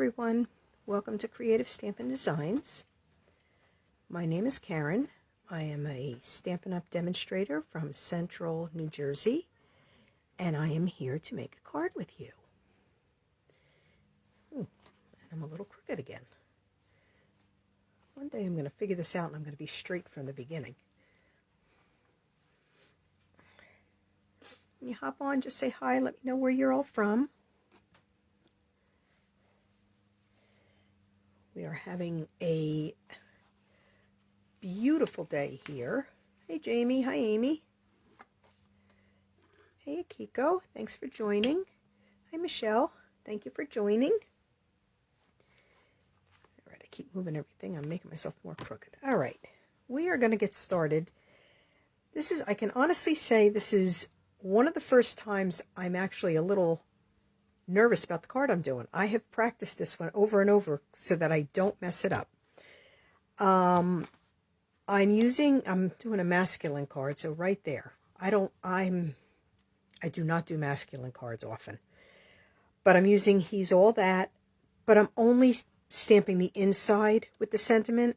everyone, welcome to Creative Stampin' Designs. My name is Karen. I am a Stampin' Up! Demonstrator from Central New Jersey, and I am here to make a card with you. Ooh, and I'm a little crooked again. One day I'm going to figure this out and I'm going to be straight from the beginning. When you hop on, just say hi, let me know where you're all from. We are having a beautiful day here. Hey Jamie, hi Amy. Hey Akiko, thanks for joining. Hi Michelle, thank you for joining. All right, I keep moving everything. I'm making myself more crooked. All right, we are going to get started. I can honestly say this is one of the first times I'm actually a little nervous about the card I'm doing. I have practiced this one over and over so that I don't mess it up. I'm doing a masculine card, so right there. I do not do masculine cards often. But I'm using He's All That, but I'm only stamping the inside with the sentiment.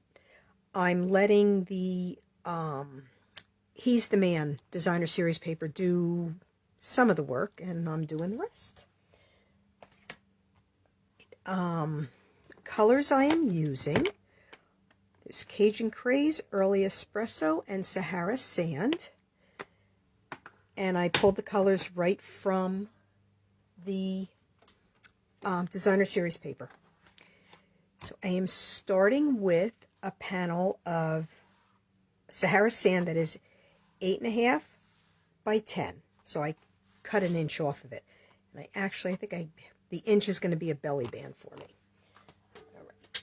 I'm letting the He's the Man designer series paper do some of the work, and I'm doing the rest. Colors I am using, there's Cajun Craze, Early Espresso, and Sahara Sand. And I pulled the colors right from the designer series paper. So I am starting with a panel of Sahara Sand that is 8.5 by 10. So I cut an inch off of it. And I think the inch is going to be a belly band for me. All right.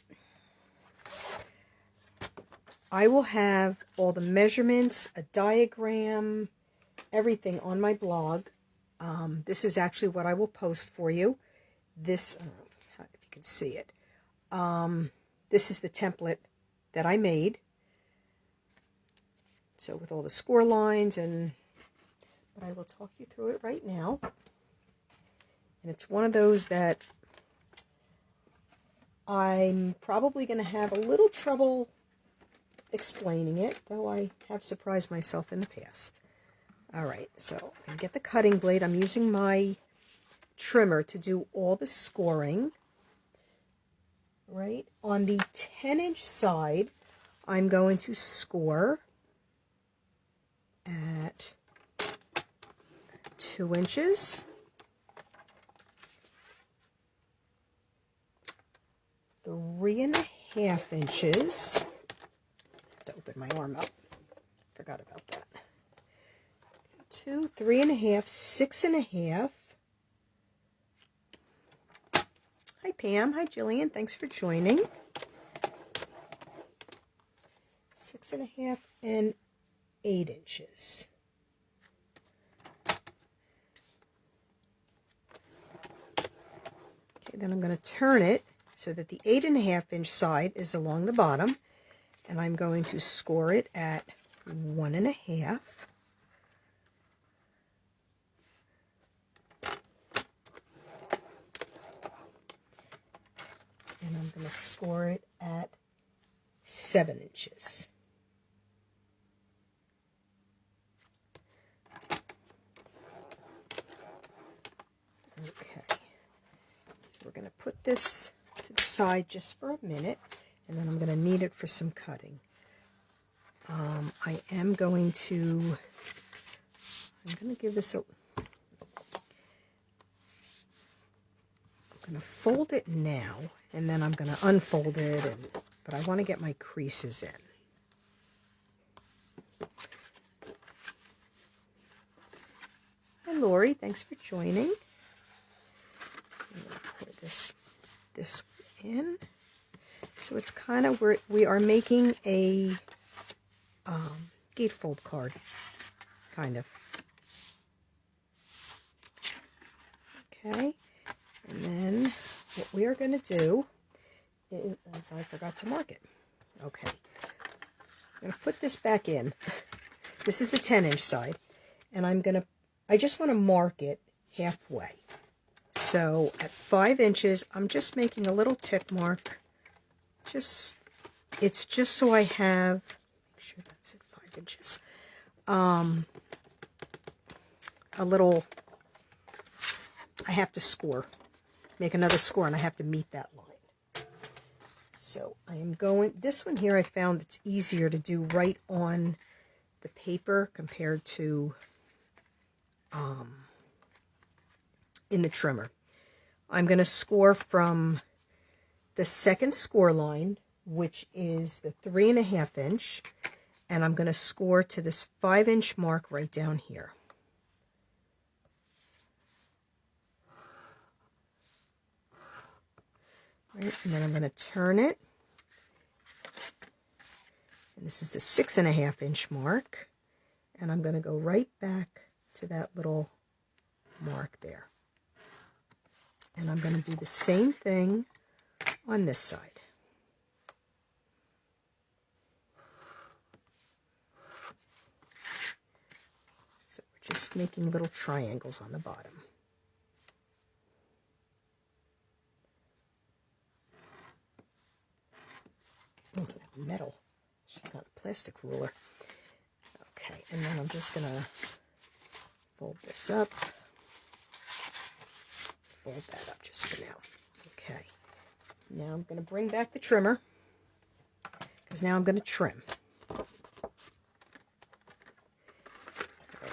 I will have all the measurements, a diagram, everything on my blog. This is actually what I will post for you. This, if you can see it. This is the template that I made. So with all the score lines, but I will talk you through it right now. And it's one of those that I'm probably going to have a little trouble explaining it, though I have surprised myself in the past. All right, so I get the cutting blade. I'm using my trimmer to do all the scoring. Right on the 10-inch side, I'm going to score at 2 inches. 3.5 inches. I have to open my arm up. Forgot about that. 2, 3.5, 6.5. Hi Pam. Hi Jillian. Thanks for joining. 6.5 and 8 inches. Okay, then I'm going to turn it so that the 8.5-inch side is along the bottom, and I'm going to score it at 1.5. And I'm going to score it at 7 inches. Okay, so we're going to put this to the side just for a minute, and then I'm going to need it for some cutting. I'm going to give this I'm going to fold it now, and then I'm going to unfold it, but I want to get my creases in. Hi Lori, thanks for joining. I'm going to put this in. So it's kind of where we are making a gatefold card, kind of. Okay, and then what we are going to do is, I forgot to mark it. Okay, I'm going to put this back in. This is the 10-inch side, and I just want to mark it halfway. So at 5 inches, I'm just making a little tick mark. It's just so I have, make sure that's at 5 inches, a little, I have to score, make another score, and I have to meet that line. So I am going, this one here I found it's easier to do right on the paper compared to in the trimmer. I'm going to score from the second score line, which is the 3.5 inch, and I'm going to score to this 5 inch mark right down here. Right, and then I'm going to turn it, and this is the 6.5 inch mark, and I'm going to go right back to that little mark there. And I'm going to do the same thing on this side. So we're just making little triangles on the bottom. Oh, metal. She's got a plastic ruler. Okay, and then I'm just going to fold this up. Fold that up just for now. Okay. Now I'm going to bring back the trimmer, because now I'm going to trim.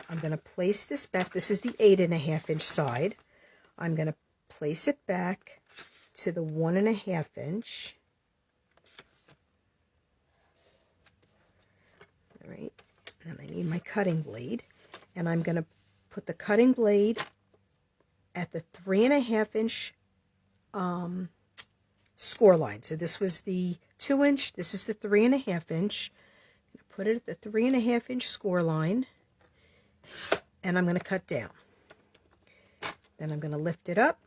I'm going to place this back. This is the 8.5 inch side. I'm going to place it back to the 1.5 inch. All right. And I need my cutting blade. And I'm going to put the cutting blade at the 3.5 inch score line. So this was the 2 inch, this is the 3.5 inch. I'm going to put it at the 3.5 inch score line, and I'm going to cut down. Then I'm going to lift it up.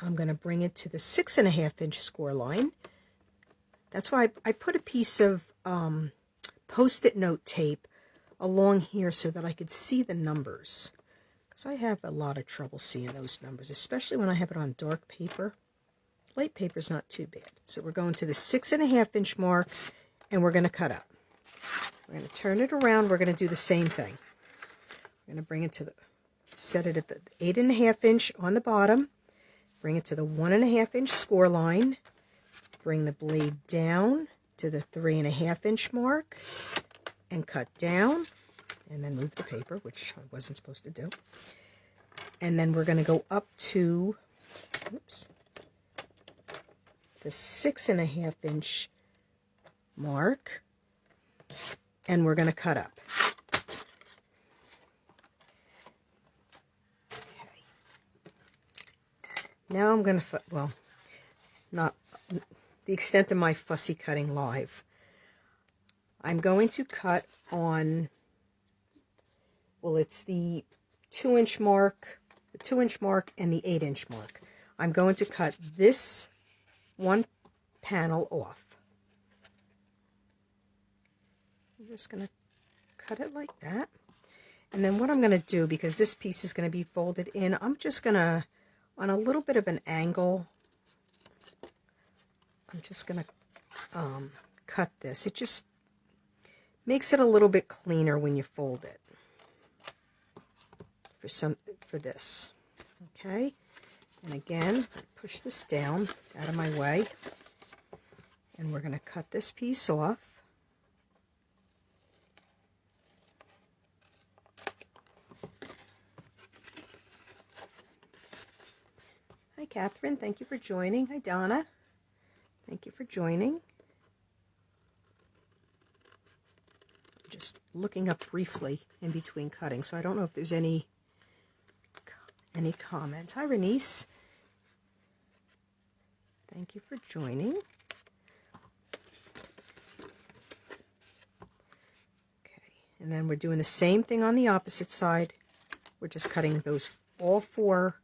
I'm going to bring it to the 6.5 inch score line. That's why I put a piece of Post-it note tape along here so that I could see the numbers. Because I have a lot of trouble seeing those numbers, especially when I have it on dark paper. Light paper is not too bad. So we're going to the 6.5 inch mark, and we're going to cut up. We're going to turn it around. We're going to do the same thing. We're going to bring it to the, set it at the 8.5 inch on the bottom. Bring it to the 1.5 inch score line. Bring the blade down to the 3.5 inch mark, and cut down. And then move the paper, which I wasn't supposed to do. And then we're going to go up to, oops, the 6.5 inch mark, and we're going to cut up. Okay. Now I'm going to, well, not the extent of my fussy cutting live. I'm going to cut on, well, it's the 2 inch mark, the 2 inch mark, and the 8 inch mark. I'm going to cut this one panel off. I'm just going to cut it like that. And then what I'm going to do, because this piece is going to be folded in, I'm just going to, on a little bit of an angle, I'm just going to cut this. It just makes it a little bit cleaner when you fold it. For this. Okay? And again, push this down out of my way. And we're going to cut this piece off. Hi, Catherine. Thank you for joining. Hi, Donna. Thank you for joining. Just looking up briefly in between cutting, so I don't know if there's any comments. Hi, Renice. Thank you for joining. Okay, and then we're doing the same thing on the opposite side. We're just cutting those all four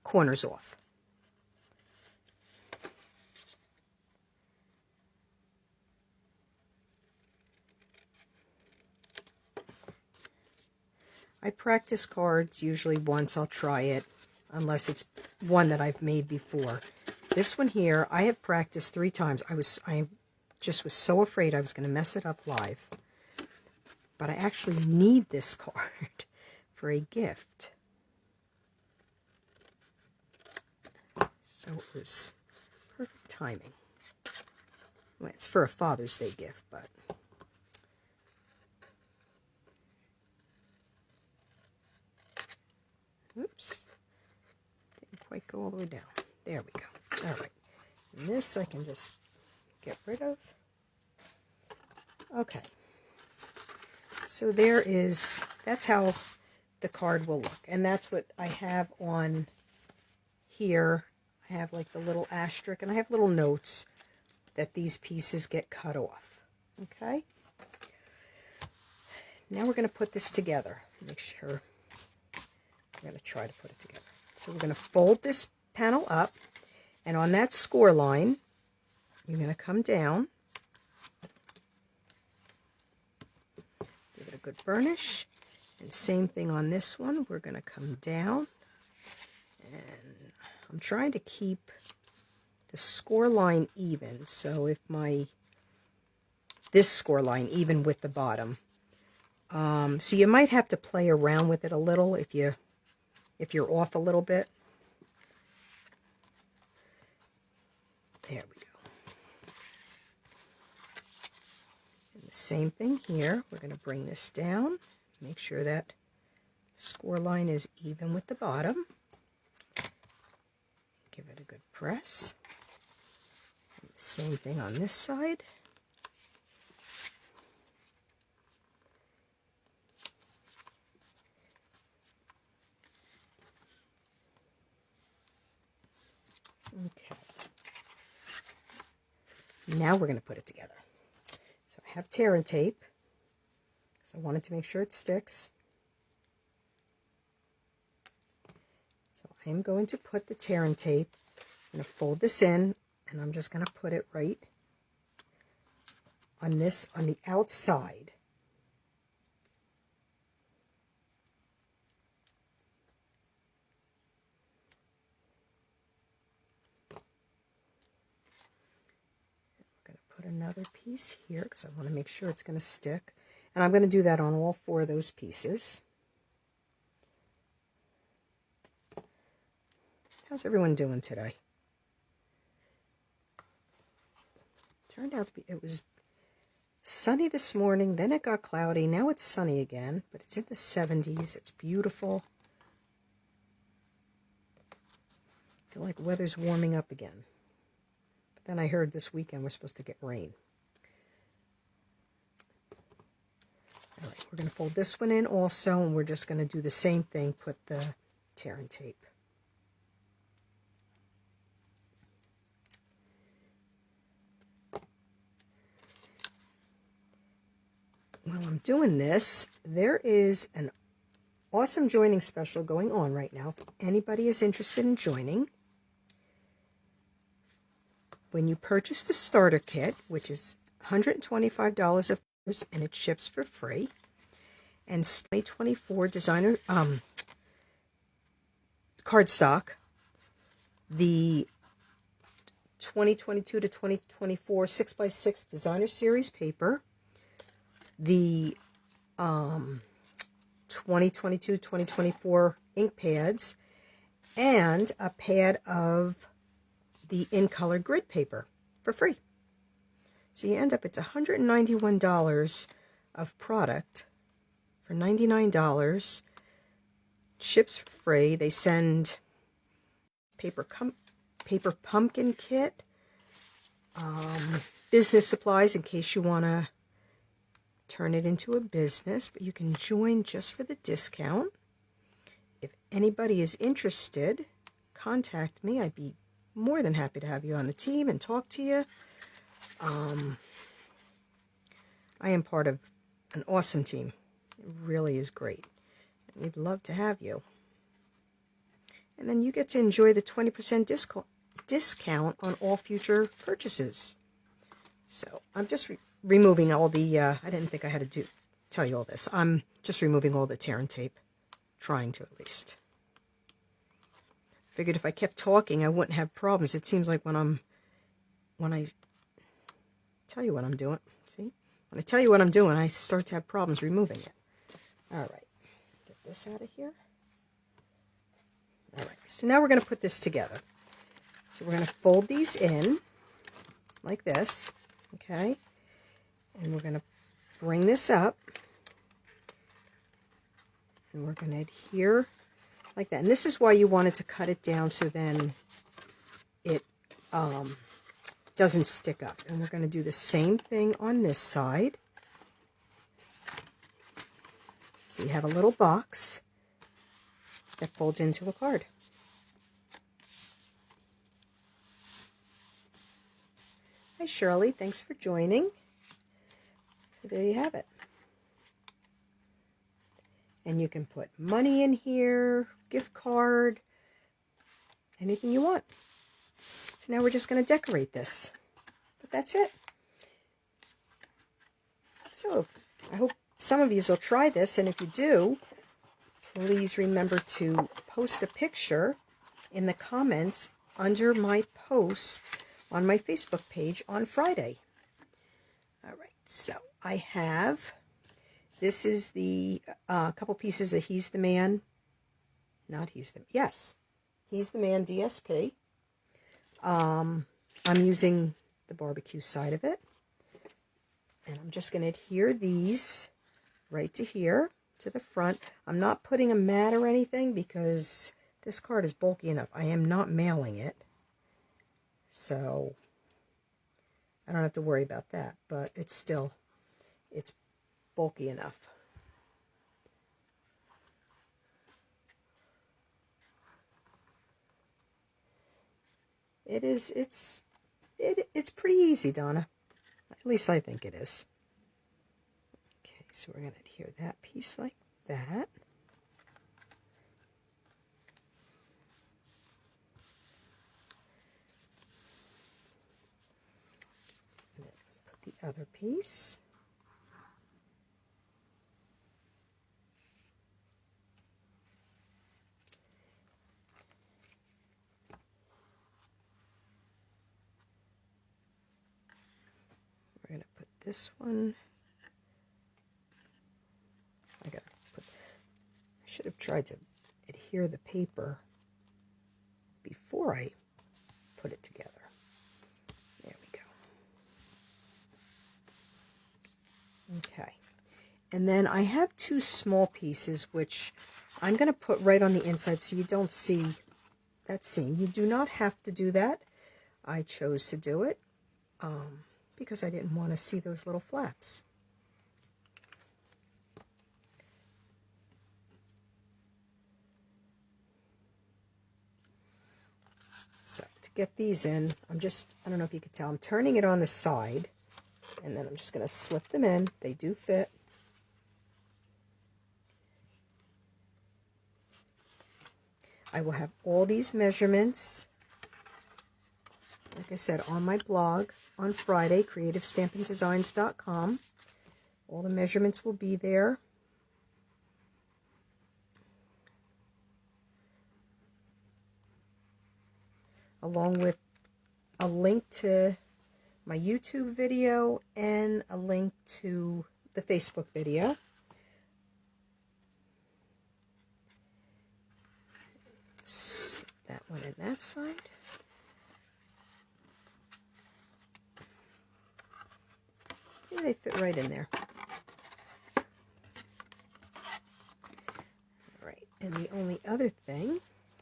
corners off. I practice cards usually once. I'll try it, unless it's one that I've made before. This one here, I have practiced 3 times. I just was so afraid I was going to mess it up live. But I actually need this card for a gift. So it was perfect timing. Well, it's for a Father's Day gift, but... Oops. Didn't quite go all the way down. There we go. All right. And this I can just get rid of. Okay. So that's how the card will look. And that's what I have on here. I have like the little asterisk, and I have little notes that these pieces get cut off. Okay? Now we're going to put this together. Make sure. I'm going to try to put it together. So we're going to fold this panel up, and on that score line, you're going to come down. Give it a good burnish. And same thing on this one. We're going to come down. And I'm trying to keep the score line even. So if this score line even with the bottom. So you might have to play around with it a little if you're off a little bit. There we go. And the same thing here. We're going to bring this down. Make sure that score line is even with the bottom. Give it a good press. And the same thing on this side. Okay. Now we're going to put it together. So I have tear and tape. So I wanted to make sure it sticks. So I am going to put the tear and tape. I'm going to fold this in, and I'm just going to put it right on the outside. Put another piece here because I want to make sure it's going to stick. And I'm going to do that on all 4 of those pieces. How's everyone doing today? Turned out to be, it was sunny this morning, then it got cloudy. Now it's sunny again, but it's in the 70s. It's beautiful. I feel like weather's warming up again. Then I heard this weekend we're supposed to get rain. All right, we're going to fold this one in also, and we're just going to do the same thing, put the tear and tape. While I'm doing this, there is an awesome joining special going on right now. If anybody is interested in joining, when you purchase the starter kit, which is $125 of course, and it ships for free, and 2024 designer cardstock, the 2022 to 2024 6x6 designer series paper, the 2022-2024 ink pads, and a pad of the in color grid paper for free. So you end up, it's $191 of product for $99. Ships for free. They send paper pumpkin kit, business supplies in case you want to turn it into a business, but you can join just for the discount. If anybody is interested, contact me. I'd be more than happy to have you on the team and talk to you. I am part of an awesome team. It really is great. We'd love to have you. And then you get to enjoy the 20% discount on all future purchases. So I'm just removing all the, I didn't think I had to tell you all this. I'm just removing all the tear and tape. Trying to, at least. Figured if I kept talking, I wouldn't have problems. It seems like when I tell you what I'm doing, see? When I tell you what I'm doing, I start to have problems removing it. All right, get this out of here. All right, so now we're going to put this together. So we're going to fold these in like this, okay? And we're going to bring this up. And we're going to adhere like that. And this is why you wanted to cut it down so then it doesn't stick up. And we're going to do the same thing on this side. So you have a little box that folds into a card. Hi Shirley, thanks for joining. So there you have it. And you can put money in here, gift card, anything you want. So now we're just going to decorate this. But that's it. So I hope some of you will try this, and if you do, please remember to post a picture in the comments under my post on my Facebook page on Friday. All right, so I have, this is the couple pieces of He's the Man, not He's the, yes, He's the Man DSP. I'm using the barbecue side of it, and I'm just going to adhere these right to here, to the front. I'm not putting a mat or anything because this card is bulky enough. I am not mailing it, so I don't have to worry about that, but it's still, it's bulky enough. It is, it's pretty easy, Donna. At least I think it is. Okay, so we're going to adhere that piece like that. And then put the other piece. We're going to put this one. I should have tried to adhere the paper before I put it together. There we go. Okay. And then I have two small pieces which I'm going to put right on the inside so you don't see that seam. You do not have to do that. I chose to do it because I didn't want to see those little flaps. So to get these in, I don't know if you can tell, I'm turning it on the side, and then I'm just going to slip them in. They do fit. I will have all these measurements, like I said, on my blog on Friday, creativestampindesigns.com. All the measurements will be there. Along with a link to my YouTube video and a link to the Facebook video. That one and that side. Yeah, they fit right in there. All right, and the only other thing,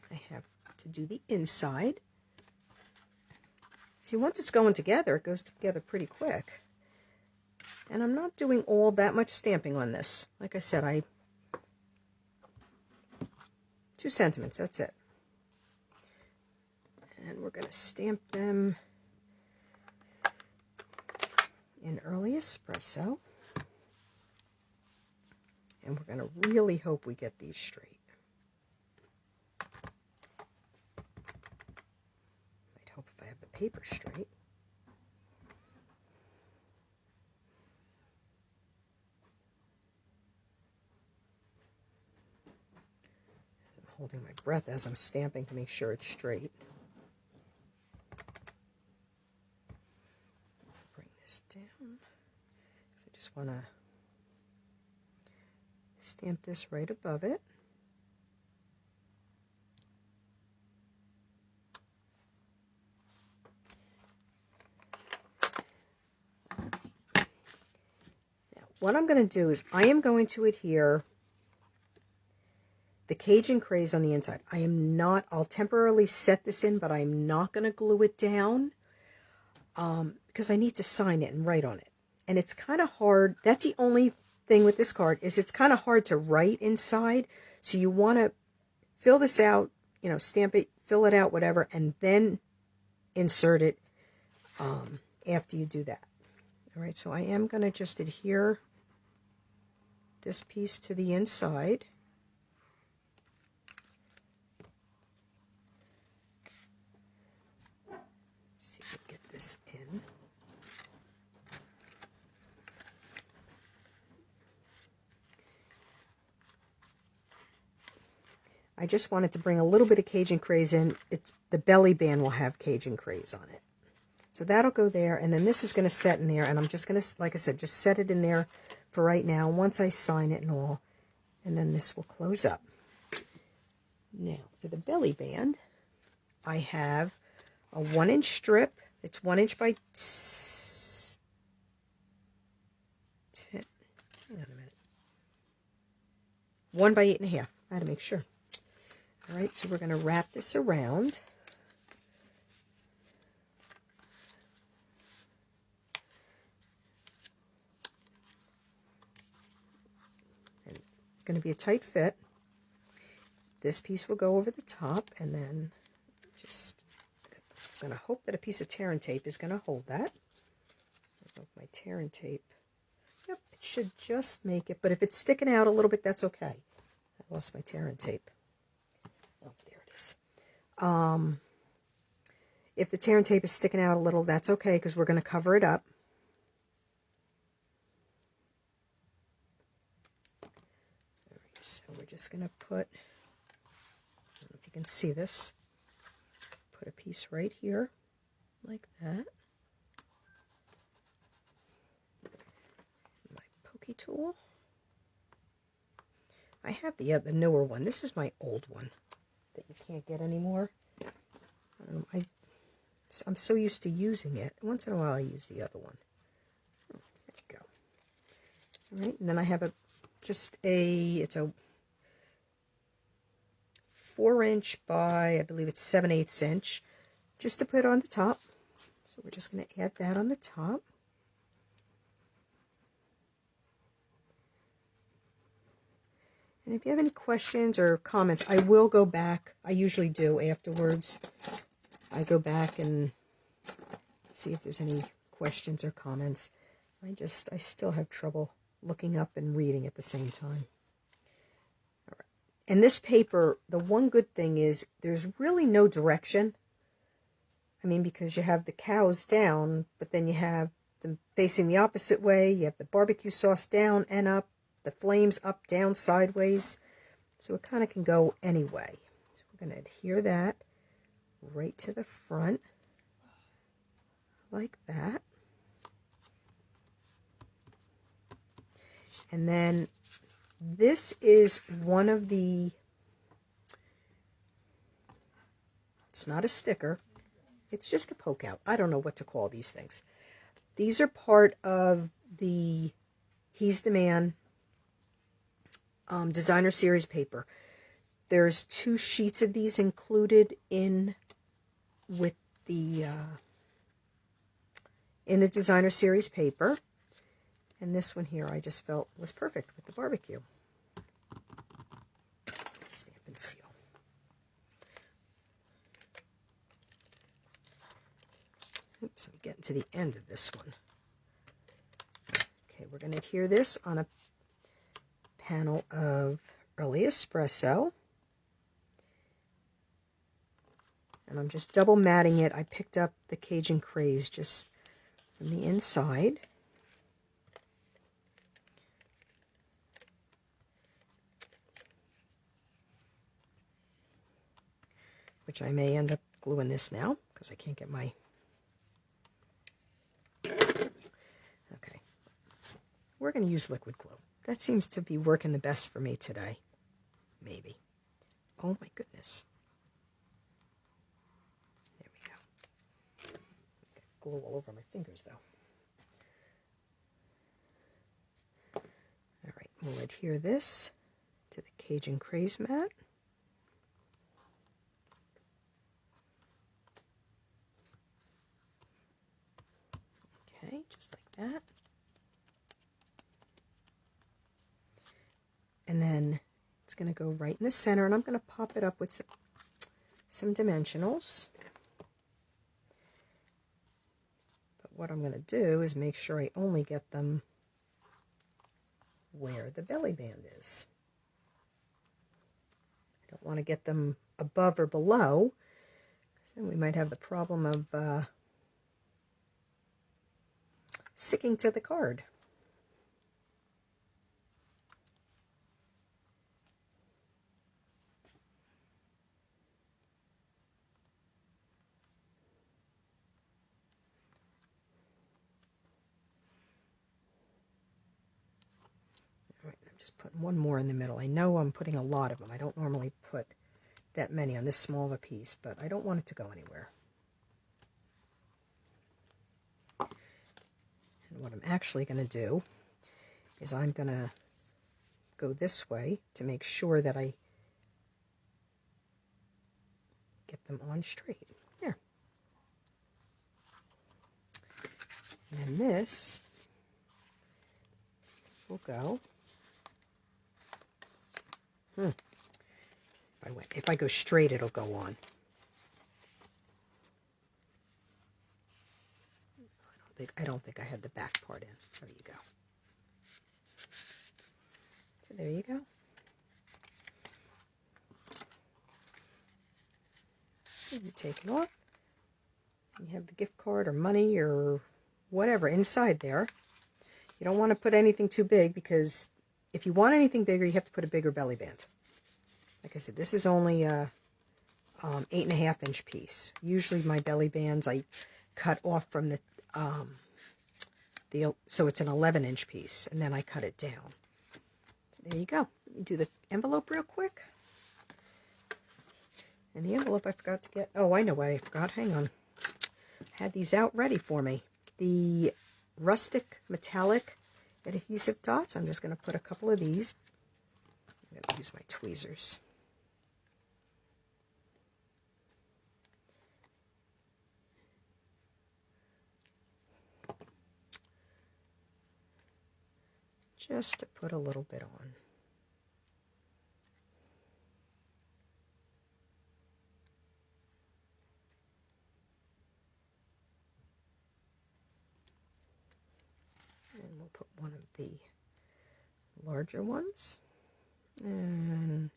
I have to do the inside. See, once it's going together, it goes together pretty quick. And I'm not doing all that much stamping on this. Like I said, 2 sentiments, that's it. And we're going to stamp them in Early Espresso. And we're going to really hope we get these straight. I'd hope if I have the paper straight. holding my breath as I'm stamping to make sure it's straight. Bring this down. I just want to stamp this right above it. Now, what I'm going to do is I am going to adhere the Cajun Craze on the inside. I'll temporarily set this in, but I'm not going to glue it down because I need to sign it and write on it. And it's kind of hard. That's the only thing with this card, is it's kind of hard to write inside. So you want to fill this out, stamp it, fill it out, whatever, and then insert it after you do that. All right, so I am going to just adhere this piece to the inside. This in. I just wanted to bring a little bit of Cajun Craze in. The belly band will have Cajun Craze on it. So that'll go there, and then this is going to set in there, and I'm just going to, like I said, just set it in there for right now once I sign it and all, and then this will close up. Now, for the belly band, I have a 1-inch strip. It's 1 inch by 10. Hang on a minute. 1 by 8.5. I had to make sure. All right, so we're going to wrap this around. And it's going to be a tight fit. This piece will go over the top, and then just I'm going to hope that a piece of tear and tape is going to hold that. I don't know if my tear and tape, yep, it should just make it, but if it's sticking out a little bit, that's okay. I lost my tear and tape. Oh, there it is. If the tear and tape is sticking out a little, that's okay, because we're going to cover it up. All right, so we're just going to put, I don't know if you can see this, put a piece right here, like that. My pokey tool. I have the newer one. This is my old one that you can't get anymore. I'm so used to using it. Once in a while I use the other one. Oh, there you go. All right, and then I have it's a 4-inch by, I believe it's 7/8 inch, just to put on the top. So we're just going to add that on the top. And if you have any questions or comments, I will go back. I usually do afterwards. I go back and see if there's any questions or comments. I still have trouble looking up and reading at the same time. All right. And this paper, the one good thing is there's really no direction. I mean, because you have the cows down, but then you have them facing the opposite way. You have the barbecue sauce down and up, the flames up, down, sideways. So it kind of can go any way. So we're going to adhere that right to the front, like that. And then this is one of the, it's not a sticker, it's just a poke out. I don't know what to call these things. These are part of the He's the Man designer series paper. There's 2 sheets of these included in with the in the designer series paper, and this one here I just felt was perfect with the barbecue. Stamp and seal. Oops, I'm getting to the end of this one. Okay, we're going to adhere this on a panel of Early Espresso. And I'm just double matting it. I picked up the Cajun Craze just from the inside. which I may end up gluing this now because I can't get my... Okay. We're going to use liquid glue. That seems to be working the best for me today. Maybe. Oh my goodness. There we go. Got glue all over my fingers though. All right, we'll adhere this to the Cajun Craze mat. Okay, just like that. And then it's going to go right in the center, and I'm going to pop it up with some dimensionals. But what I'm going to do is make sure I only get them where the belly band is. I don't want to get them above or below, because then we might have the problem of sticking to the card. Putting one more in the middle. I know I'm putting a lot of them. I don't normally put that many on this small of a piece, but I don't want it to go anywhere. And what I'm actually going to do is I'm going to go this way to make sure that I get them on straight. There. And this will go... If I go straight, it'll go on. I don't think I had the back part in. There you go. So there you go. You take it off. You have the gift card or money or whatever inside there. You don't want to put anything too big, because if you want anything bigger, you have to put a bigger belly band. Like I said, this is only a 8.5 inch piece. Usually my belly bands I cut off from the so it's an 11 inch piece, and then I cut it down. So there you go. Let me do the envelope real quick. And the envelope I forgot to get. Oh, I know what I forgot. Hang on. I had these out ready for me. The rustic metallic adhesive dots. I'm just going to put a couple of these. I'm going to use my tweezers. Just to put a little bit on. And we'll put one of the larger ones. And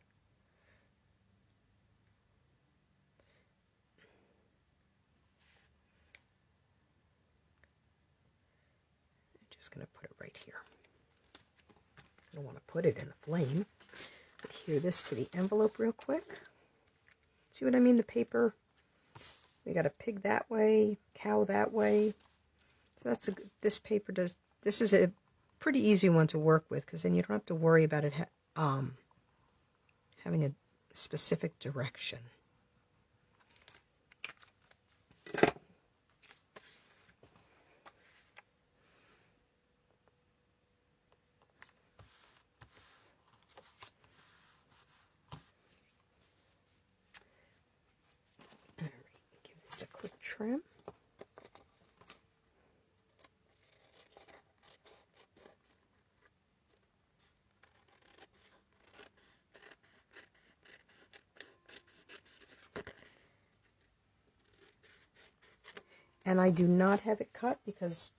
I'm just going to put it right here. I don't want to put it in a flame. Adhere this to the envelope real quick. See what I mean? The paper, we got a pig that way, cow that way. So that's a, this paper does, this is a pretty easy one to work with, because then you don't have to worry about it having a specific direction. A quick trim. And I do not have it cut because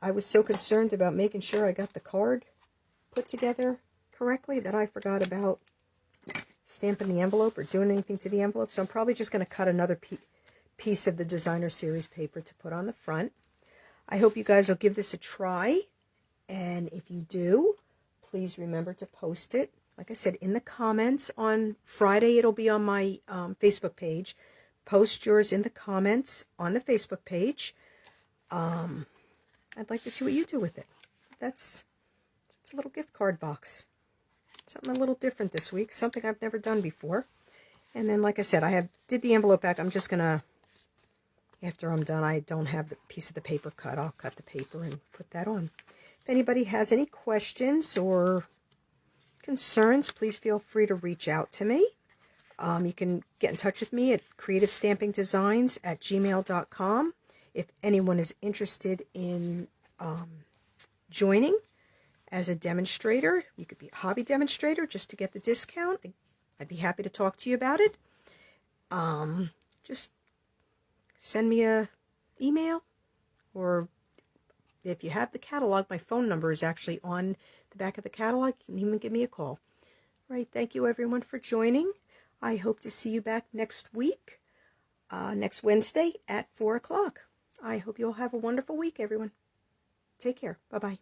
I was so concerned about making sure I got the card put together correctly that I forgot about stamping the envelope or doing anything to the envelope. So I'm probably just going to cut another piece of the designer series paper to put on the front. I hope you guys will give this a try, and if you do, please remember to post it like I said, in the comments on Friday. It'll be on my Facebook page. Post yours in the comments on the Facebook page. I'd like to see what you do with it. It's a little gift card box. Something a little different this week. Something I've never done before. And then, like I said, did the envelope back. I'm just going to, after I'm done, I don't have the piece of the paper cut. I'll cut the paper and put that on. If anybody has any questions or concerns, please feel free to reach out to me. You can get in touch with me at creativestampingdesigns@gmail.com. If anyone is interested in joining as a demonstrator, you could be a hobby demonstrator just to get the discount. I'd be happy to talk to you about it. Just send me a email, or if you have the catalog, my phone number is actually on the back of the catalog. You can even give me a call. All right, thank you everyone for joining. I hope to see you back next week, next Wednesday at 4 o'clock. I hope you all have a wonderful week, everyone. Take care. Bye-bye.